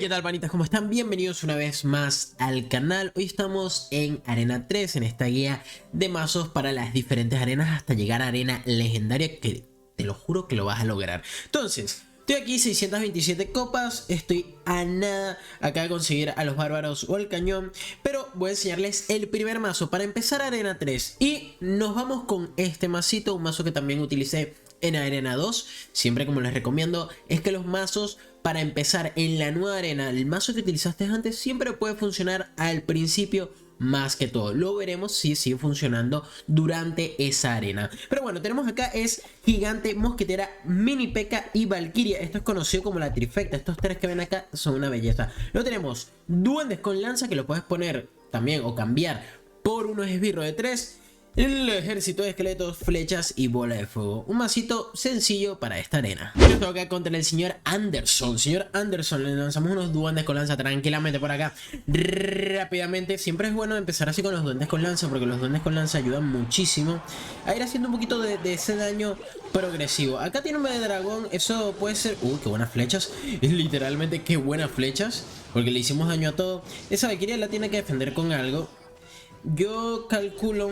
¿Qué tal, panitas? ¿Cómo están? Bienvenidos una vez más al canal. Hoy estamos en Arena 3, en esta guía de mazos para las diferentes arenas hasta llegar a arena legendaria, que te lo juro que lo vas a lograr. Entonces, estoy aquí 627 copas, estoy a nada acá de conseguir a los bárbaros o el cañón, pero voy a enseñarles el primer mazo para empezar Arena 3 y nos vamos con este masito, un mazo que también utilicé en Arena 2. Siempre, como les recomiendo, es que los mazos para empezar en la nueva arena, el mazo que utilizaste antes siempre puede funcionar al principio más que todo. Lo veremos si sigue funcionando durante esa arena. Pero bueno, tenemos acá es Gigante, Mosquetera, Mini P.E.K.K.A. y Valkyria. Esto es conocido como la trifecta. Estos tres que ven acá son una belleza. Luego tenemos Duendes con Lanza, que lo puedes poner también o cambiar por unos esbirros de 3. El ejército de esqueletos, flechas y bola de fuego. Un masito sencillo para esta arena. Yo estoy acá contra el señor Anderson. Señor Anderson, le lanzamos unos duendes con lanza tranquilamente por acá. Rápidamente. Siempre es bueno empezar así con los duendes con lanza, porque los duendes con lanza ayudan muchísimo a ir haciendo un poquito de ese daño progresivo. Acá tiene un de dragón. Eso puede ser... qué buenas flechas. Literalmente qué buenas flechas, porque le hicimos daño a todo. Esa Valkyria la tiene que defender con algo. Yo calculo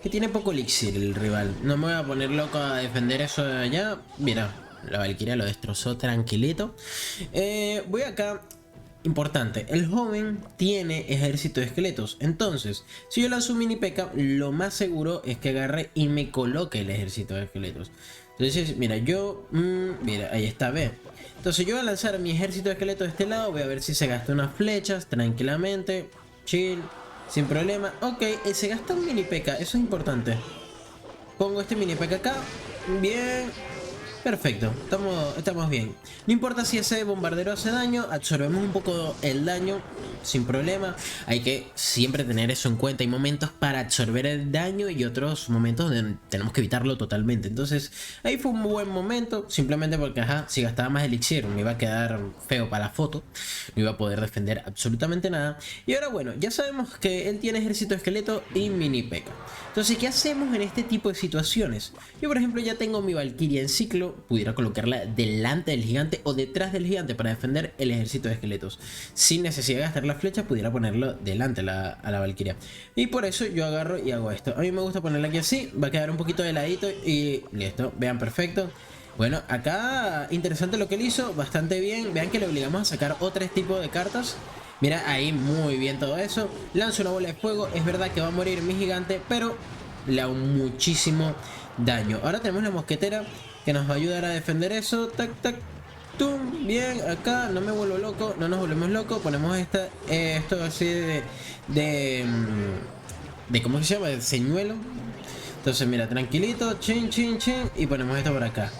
que tiene poco elixir el rival. No me voy a poner loco a defender eso de allá. Mira, la Valkyria lo destrozó tranquilito. Voy acá. Importante, el joven tiene ejército de esqueletos. Entonces, si yo lanzo un mini P.E.K.K.A., lo más seguro es que agarre y me coloque el ejército de esqueletos. Entonces, mira, yo... mira, ahí está, ve. Entonces yo voy a lanzar mi ejército de esqueletos de este lado. Voy a ver si se gasta unas flechas tranquilamente. Chill. Sin problema. Ok, se gasta un mini P.E.K.K.A. Eso es importante. Pongo este mini P.E.K.K.A. acá. Bien. Perfecto. Estamos bien. No importa si ese bombardero hace daño. Absorbemos un poco el daño sin problema. Hay que siempre tener eso en cuenta. Hay momentos para absorber el daño y otros momentos donde tenemos que evitarlo totalmente. Entonces ahí fue un buen momento. Simplemente porque, ajá, si gastaba más elixir me iba a quedar feo para la foto. No iba a poder defender absolutamente nada. Y ahora bueno, ya sabemos que él tiene ejército de esqueleto y mini P.E.K.K.A. Entonces, ¿qué hacemos en este tipo de situaciones? Yo, por ejemplo, ya tengo mi Valkyria en ciclo. Pudiera colocarla delante del gigante o detrás del gigante para defender el ejército de esqueletos. Sin necesidad de gastar la flecha, pudiera ponerlo delante a la Valkyria. Y por eso yo agarro y hago esto. A mí me gusta ponerla aquí así. Va a quedar un poquito de ladito y listo. Vean, perfecto. Bueno, acá interesante lo que él hizo. Bastante bien. Vean que le obligamos a sacar otro tipo de cartas. Mira, ahí muy bien todo eso. Lanzo una bola de fuego. Es verdad que va a morir mi gigante, pero le hago muchísimo daño. Ahora tenemos la mosquetera que nos va a ayudar a defender eso. Tac, tac, tum. Bien, acá no me vuelvo loco. No nos volvemos locos. Ponemos esto así de ¿cómo se llama? De señuelo. Entonces mira, tranquilito. Chin, chin, chin. Y ponemos esto por acá.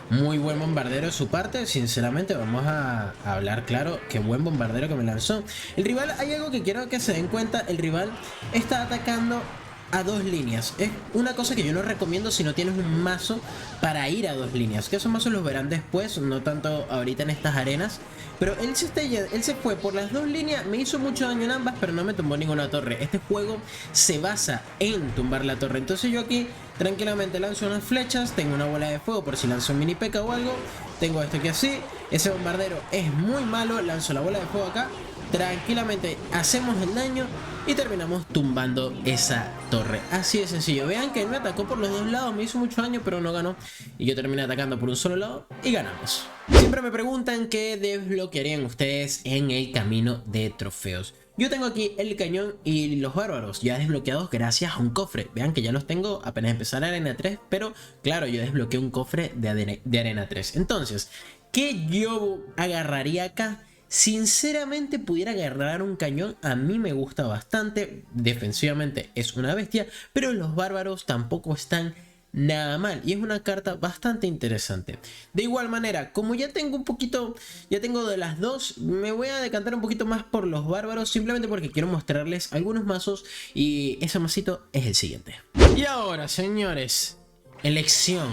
Muy buen bombardero de su parte, sinceramente. Vamos a hablar claro. Qué buen bombardero que me lanzó. El rival, hay algo que quiero que se den cuenta. El rival está atacando a dos líneas. Es una cosa que yo no recomiendo si no tienes un mazo para ir a dos líneas, que esos mazos los verán después, no tanto ahorita en estas arenas. Pero él se fue por las dos líneas, me hizo mucho daño en ambas, pero no me tumbó ninguna torre. Este juego se basa en tumbar la torre. Entonces yo aquí tranquilamente lanzo unas flechas, tengo una bola de fuego por si lanzo un mini P.E.K.K.A. o algo. Tengo esto aquí así. Ese bombardero es muy malo, lanzo la bola de fuego acá. Tranquilamente hacemos el daño y terminamos tumbando esa torre. Así de sencillo. Vean que él me atacó por los dos lados, me hizo mucho daño, pero no ganó. Y yo terminé atacando por un solo lado y ganamos. Siempre me preguntan qué desbloquearían ustedes en el camino de trofeos. Yo tengo aquí el cañón y los bárbaros ya desbloqueados gracias a un cofre. Vean que ya los tengo apenas empezar Arena 3, pero claro, yo desbloqueé un cofre de Arena 3. Entonces, ¿qué yo agarraría acá? Sinceramente pudiera agarrar un cañón. A mí me gusta bastante. Defensivamente es una bestia, pero los bárbaros tampoco están nada mal y es una carta bastante interesante. De igual manera, como ya tengo un poquito, ya tengo de las dos, me voy a decantar un poquito más por los bárbaros, simplemente porque quiero mostrarles algunos mazos y ese masito es el siguiente. Y ahora, señores, elección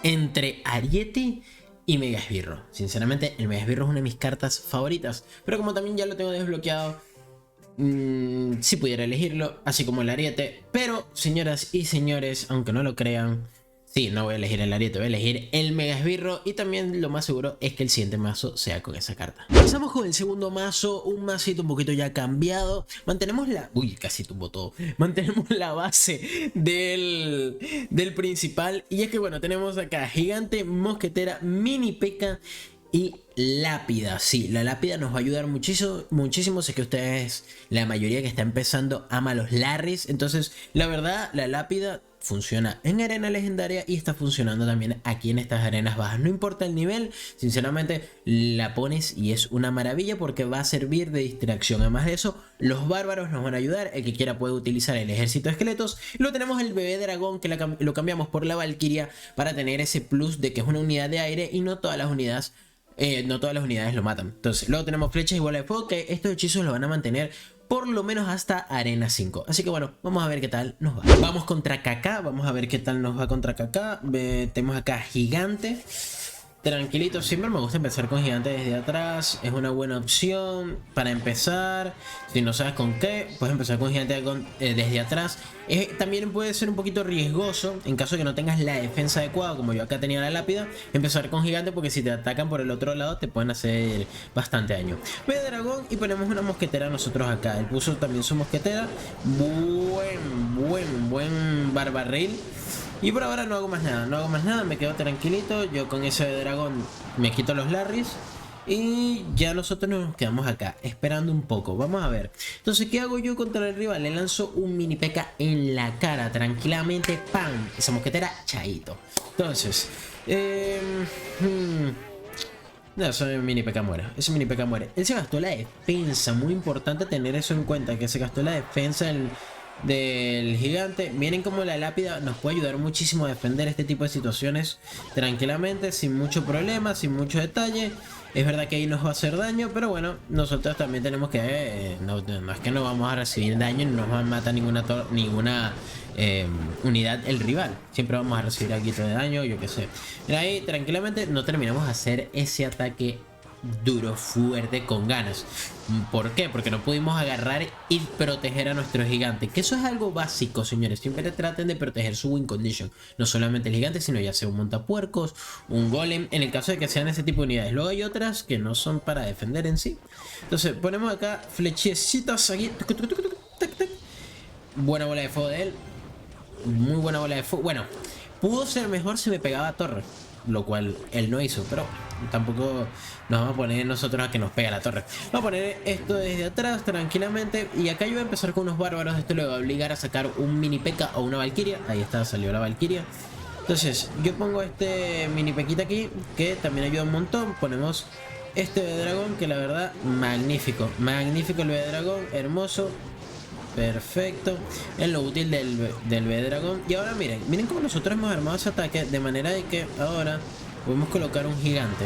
entre Ariete y Mega Esbirro. Sinceramente, el Mega Esbirro es una de mis cartas favoritas, pero como también ya lo tengo desbloqueado, si pudiera elegirlo, así como el Ariete. Pero, señoras y señores, aunque no lo crean, Sí, no voy a elegir el ariete, voy a elegir el mega esbirro y también lo más seguro es que el siguiente mazo sea con esa carta. Pasamos con el segundo mazo, un masito un poquito ya cambiado. Mantenemos la... Uy, casi tumbó todo. Mantenemos la base del principal y es que bueno, tenemos acá gigante, mosquetera, mini P.E.K.K.A. y lápida. Sí, la lápida nos va a ayudar muchísimo, muchísimo. Sé que ustedes, la mayoría que está empezando, ama los Larrys. Entonces, la verdad, la lápida funciona en arena legendaria y está funcionando también aquí en estas arenas bajas. No importa el nivel, sinceramente la pones y es una maravilla porque va a servir de distracción. Además de eso, los bárbaros nos van a ayudar. El que quiera puede utilizar el ejército de esqueletos. Luego tenemos el bebé dragón que lo cambiamos por la valquiria para tener ese plus de que es una unidad de aire y no todas las unidades lo matan. Entonces, luego tenemos flechas y bola de fuego, que estos hechizos lo van a mantener por lo menos hasta arena 5. Así que bueno, vamos a ver qué tal nos va. Vamos contra Kaká, vamos a ver qué tal nos va contra Kaká. Tenemos acá gigante. Tranquilito, siempre me gusta empezar con gigante desde atrás. Es una buena opción para empezar. Si no sabes con qué, puedes empezar con gigante desde atrás. También puede ser un poquito riesgoso en caso de que no tengas la defensa adecuada, como yo acá tenía la lápida. Empezar con gigante porque si te atacan por el otro lado te pueden hacer bastante daño. Voy a dragón y ponemos una mosquetera nosotros acá. Él puso también su mosquetera. Buen barbarril. Y por ahora no hago más nada, me quedo tranquilito. Yo con ese de dragón me quito los Larrys. Y ya nosotros nos quedamos acá, esperando un poco. Vamos a ver. Entonces, ¿qué hago yo contra el rival? Le lanzo un mini P.E.K.K.A. en la cara, tranquilamente. ¡Pam! Esa mosquetera, chaito. Entonces, no, ese mini P.E.K.K.A. muere. Ese mini P.E.K.K.A. muere. Él se gastó la defensa. Muy importante tener eso en cuenta. Que se gastó la defensa del gigante. Miren cómo la lápida nos puede ayudar muchísimo a defender este tipo de situaciones tranquilamente, sin mucho problema, sin mucho detalle. Es verdad que ahí nos va a hacer daño, pero bueno, nosotros también tenemos que... no es que no vamos a recibir daño, no nos va a matar ninguna unidad el rival. Siempre vamos a recibir algo de daño, yo qué sé. Mira, ahí tranquilamente no terminamos de hacer ese ataque duro, fuerte, con ganas. ¿Por qué? Porque no pudimos agarrar y proteger a nuestro gigante, que eso es algo básico, señores. Siempre traten de proteger su win condition, no solamente el gigante, sino ya sea un montapuercos, un golem, en el caso de que sean ese tipo de unidades. Luego hay otras que no son para defender en sí. Entonces ponemos acá flechecitas aquí. Buena bola de fuego de él, muy buena bola de fuego. Bueno, pudo ser mejor si me pegaba a torre, lo cual él no hizo, pero tampoco nos vamos a poner nosotros a que nos pegue la torre. Vamos a poner esto desde atrás tranquilamente. Y acá yo voy a empezar con unos bárbaros. Esto le va a obligar a sacar un mini P.E.K.K.A. o una valquiria. Ahí está, salió la valquiria. Entonces yo pongo este mini P.E.K.K.A. aquí, que también ayuda un montón. Ponemos este de dragón, que la verdad, magnífico. Magnífico el de dragón, hermoso. Perfecto, es lo útil del B dragón. Y ahora miren cómo nosotros hemos armado ese ataque, de manera de que ahora podemos colocar un gigante.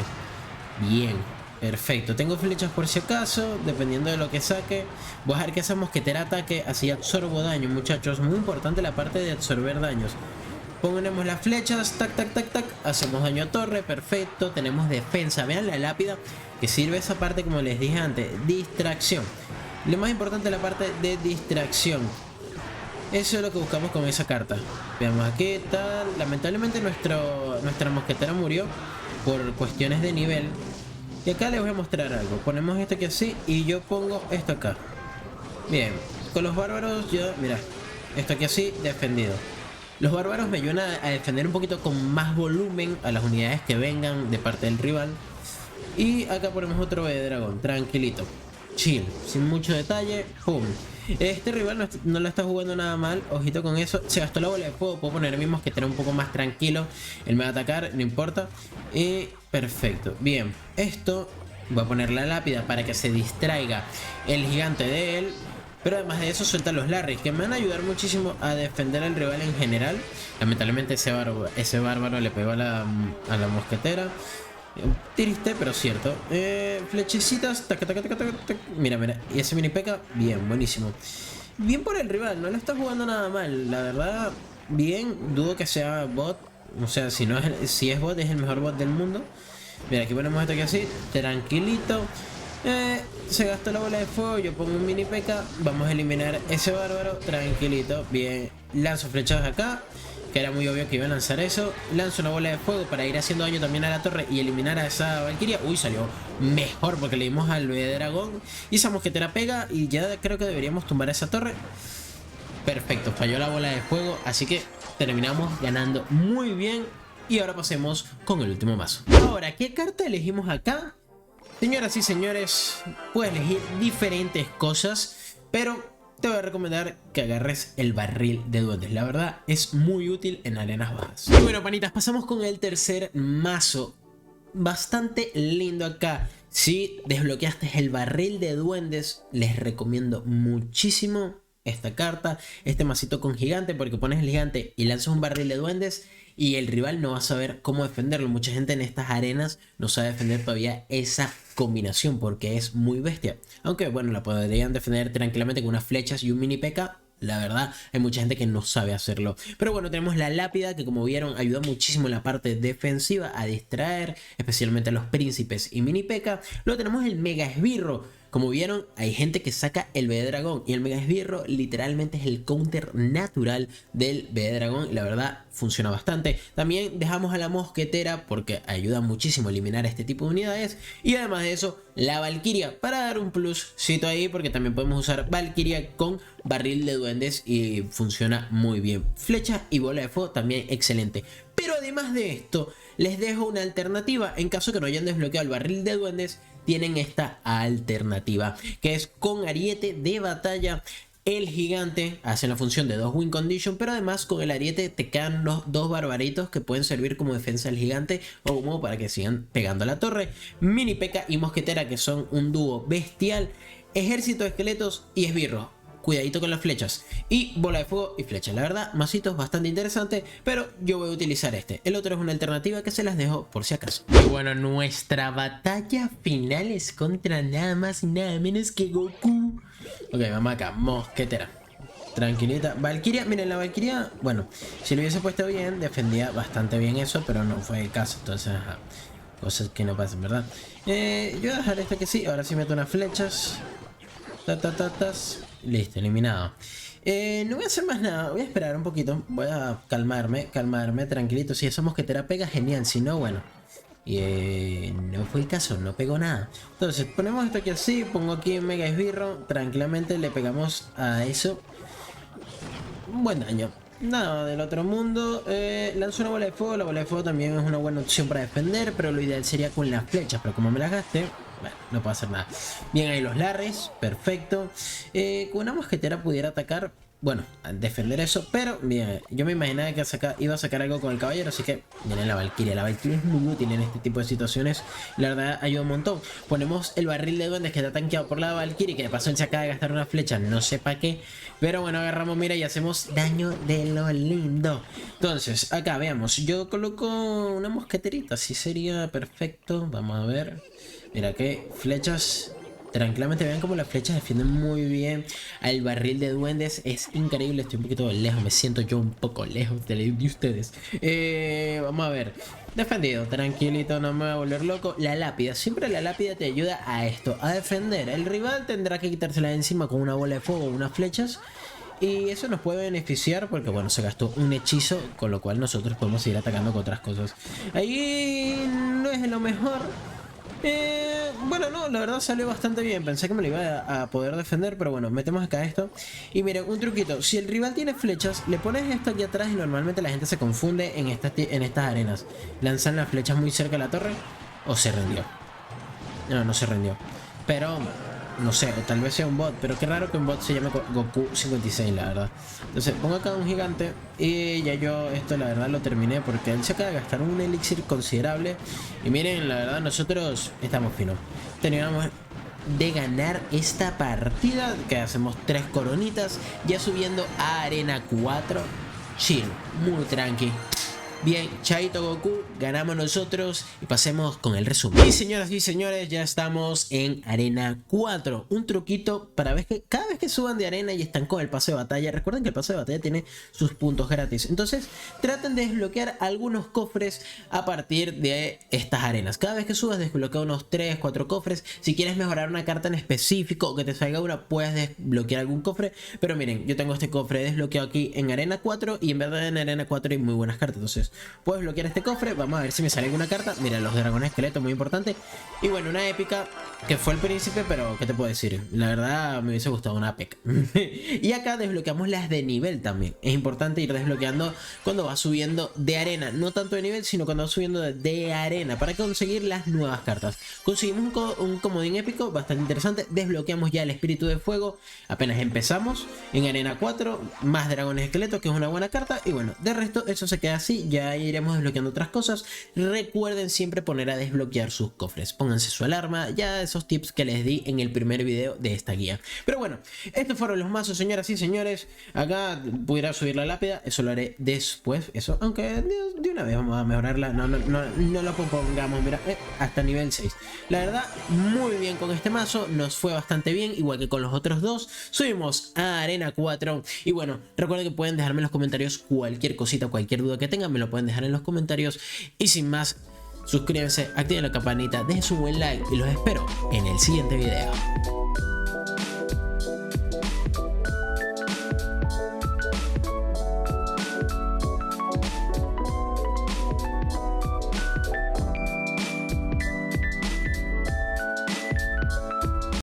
Bien, perfecto. Tengo flechas por si acaso, dependiendo de lo que saque. Voy a dejar que esa mosquetera ataque, así absorbo daño, muchachos. Muy importante la parte de absorber daños. Ponemos las flechas, tac, tac, tac, tac. Hacemos daño a torre, perfecto. Tenemos defensa, vean la lápida, que sirve esa parte, como les dije antes, distracción. Lo más importante es la parte de distracción. Eso es lo que buscamos con esa carta. Veamos aquí, tal. Lamentablemente nuestra mosquetera murió por cuestiones de nivel. Y acá les voy a mostrar algo. Ponemos esto aquí así y yo pongo esto acá. Bien, con los bárbaros yo, mira, esto aquí así, defendido. Los bárbaros me ayudan a defender un poquito con más volumen a las unidades que vengan de parte del rival. Y acá ponemos otro de dragón, tranquilito. Chill, sin mucho detalle, pum. Este rival no la está jugando nada mal, ojito con eso. Se gastó la bola de fuego, puedo poner mismos que esté un poco más tranquilo. Él me va a atacar, no importa. Y perfecto, bien. Esto, voy a poner la lápida para que se distraiga el gigante de él. Pero además de eso suelta los Larrys, que me van a ayudar muchísimo a defender al rival en general. Lamentablemente ese bárbaro le pegó a la mosquetera. Triste, pero cierto. Flechecitas. Tac, tac, tac, tac, tac. Mira. Y ese mini P.E.K.K.A. Bien, buenísimo. Bien por el rival, no lo está jugando nada mal. La verdad, bien. Dudo que sea bot. O sea, si es bot, es el mejor bot del mundo. Mira, aquí ponemos esto aquí así. Tranquilito. Se gastó la bola de fuego. Yo pongo un mini P.E.K.K.A. Vamos a eliminar ese bárbaro. Tranquilito. Bien. Lanzo flechas acá. que era muy obvio que iba a lanzar eso. Lanzo una bola de fuego para ir haciendo daño también a la torre y eliminar a esa Valkyria. Uy, salió mejor porque le dimos al bebé dragón y esa mosquetera pega y ya creo que deberíamos tumbar esa torre. Perfecto, falló la bola de fuego, así que terminamos ganando muy bien. Y ahora pasemos con el último mazo. Ahora, ¿qué carta elegimos acá? Señoras y señores, puedes elegir diferentes cosas, pero te voy a recomendar que agarres el barril de duendes. La verdad es muy útil en arenas bajas. Y bueno, panitas, pasamos con el tercer mazo. Bastante lindo acá. Si desbloqueaste el barril de duendes, les recomiendo muchísimo esta carta, este masito con gigante, porque pones el gigante y lanzas un barril de duendes y el rival no va a saber cómo defenderlo. Mucha gente en estas arenas no sabe defender todavía esa combinación porque es muy bestia. Aunque bueno, la podrían defender tranquilamente con unas flechas y un mini P.K. La verdad, hay mucha gente que no sabe hacerlo. Pero bueno, tenemos la lápida que, como vieron, ayuda muchísimo en la parte defensiva a distraer, especialmente a los príncipes y mini P.K. Luego tenemos el mega esbirro. Como vieron, hay gente que saca el bebé dragón y el mega esbirro literalmente es el counter natural del bebé dragón y la verdad funciona bastante. También dejamos a la mosquetera porque ayuda muchísimo a eliminar este tipo de unidades y además de eso la Valkyria para dar un pluscito ahí, porque también podemos usar Valkyria con barril de duendes y funciona muy bien. Flecha y bola de fuego también excelente. Pero además de esto les dejo una alternativa en caso que no hayan desbloqueado el barril de duendes. Tienen esta alternativa que es con ariete de batalla. El gigante hace la función de 2 win condition, pero además con el ariete te quedan los 2 barbaritos que pueden servir como defensa del gigante o como para que sigan pegando a la torre. Mini P.K. y mosquetera, que son un dúo bestial. Ejército de esqueletos y esbirros. Cuidadito con las flechas. Y bola de fuego y flechas. La verdad, masitos bastante interesante, pero yo voy a utilizar este. El otro es una alternativa que se las dejo por si acaso. Y bueno, nuestra batalla final es contra nada más y nada menos que Goku. Ok, vamos acá. Mosquetera. Tranquilita. Valkyria, miren, la Valkyria, bueno, si lo hubiese puesto bien, defendía bastante bien eso, pero no fue el caso. Entonces, ajá, cosas que no pasan, ¿verdad? Yo voy a dejar esto que sí. Ahora sí meto unas flechas. Listo, eliminado. No voy a hacer más nada, voy a esperar un poquito. Voy a calmarme, tranquilito. Si esa mosquetera pega, genial. Si no, bueno. No fue el caso, no pegó nada. Entonces, ponemos esto aquí así. Pongo aquí en mega esbirro. Tranquilamente le pegamos a eso. Un buen daño. Nada del otro mundo. Lanzo una bola de fuego. La bola de fuego también es una buena opción para defender, pero lo ideal sería con las flechas. Pero como me las gasté, bueno, no puedo hacer nada. Bien, ahí los larres, perfecto. Con una mosquetera pudiera atacar, bueno, defender eso, pero bien, yo me imaginaba que iba a sacar algo con el caballero, así que miren la Valkyria. La Valkyria es muy útil en este tipo de situaciones, la verdad ayuda un montón. Ponemos el barril de duendes que está tanqueado por la Valkyria, que de paso él se acaba de gastar una flecha, no sé para qué, pero bueno, agarramos, mira, y hacemos daño de lo lindo. Entonces, acá veamos, yo coloco una mosqueterita, así sería perfecto. Vamos a ver. Mira que flechas, tranquilamente vean como las flechas defienden muy bien al barril de duendes. Es increíble, estoy un poquito lejos, me siento yo un poco lejos de ustedes. Vamos a ver, defendido, tranquilito, no me voy a volver loco. La lápida, siempre la lápida te ayuda a esto, a defender. El rival tendrá que quitársela de encima con una bola de fuego o unas flechas. Y eso nos puede beneficiar porque, bueno, se gastó un hechizo, con lo cual nosotros podemos seguir atacando con otras cosas. Ahí no es lo mejor. Bueno, no, la verdad salió bastante bien. Pensé que me lo iba a poder defender, pero bueno, metemos acá esto. Y miren, un truquito. Si el rival tiene flechas, le pones esto aquí atrás y normalmente la gente se confunde en estas arenas. Lanzan las flechas muy cerca de la torre o se rindió. No, no se rindió. Pero no sé, tal vez sea un bot, pero qué raro que un bot se llame Goku 56, la verdad. Entonces pongo acá un gigante y ya yo esto la verdad lo terminé porque él se acaba de gastar un elixir considerable. Y miren, la verdad nosotros estamos finos. Teníamos de ganar esta partida, que hacemos 3 coronitas, ya subiendo a arena 4. Chill, muy tranqui. Bien, chaito Goku, ganamos nosotros y pasemos con el resumen. Y señoras y señores, ya estamos en Arena 4. Un truquito para ver que cada vez que suban de arena y están con el pase de batalla, recuerden que el pase de batalla tiene sus puntos gratis. Entonces, traten de desbloquear algunos cofres a partir de estas arenas. Cada vez que subas, desbloquea unos 3, 4 cofres. Si quieres mejorar una carta en específico o que te salga una, puedes desbloquear algún cofre. Pero miren, yo tengo este cofre desbloqueado aquí en Arena 4 y en verdad en Arena 4 hay muy buenas cartas. Entonces, puedo desbloquear este cofre. Vamos a ver si me sale alguna carta. Mira, los dragones esqueletos, muy importante. Y bueno, una épica que fue el príncipe, pero ¿qué te puedo decir? La verdad me hubiese gustado una APEC. Y acá desbloqueamos las de nivel también. Es importante ir desbloqueando cuando vas subiendo de arena. No tanto de nivel, sino cuando vas subiendo de arena para conseguir las nuevas cartas. Conseguimos un comodín épico bastante interesante. Desbloqueamos ya el espíritu de fuego. Apenas empezamos en arena 4. Más dragones esqueletos, que es una buena carta. Y bueno, de resto eso se queda así. Ya iremos desbloqueando otras cosas. Recuerden siempre poner a desbloquear sus cofres. Pónganse su alarma. Ya esos tips que les di en el primer video de esta guía. Pero bueno, estos fueron los mazos, señoras y señores. Acá pudiera subir la lápida. Eso lo haré después. Eso, aunque de una vez vamos a mejorarla. No lo pongamos, mira, hasta nivel 6. La verdad, muy bien con este mazo. Nos fue bastante bien, igual que con los otros dos. Subimos a Arena 4. Y bueno, recuerden que pueden dejarme en los comentarios cualquier cosita, cualquier duda que tengan. Me lo pueden dejar en los comentarios. Y sin más, suscríbanse, activen la campanita, dejen su buen like y los espero en el siguiente video.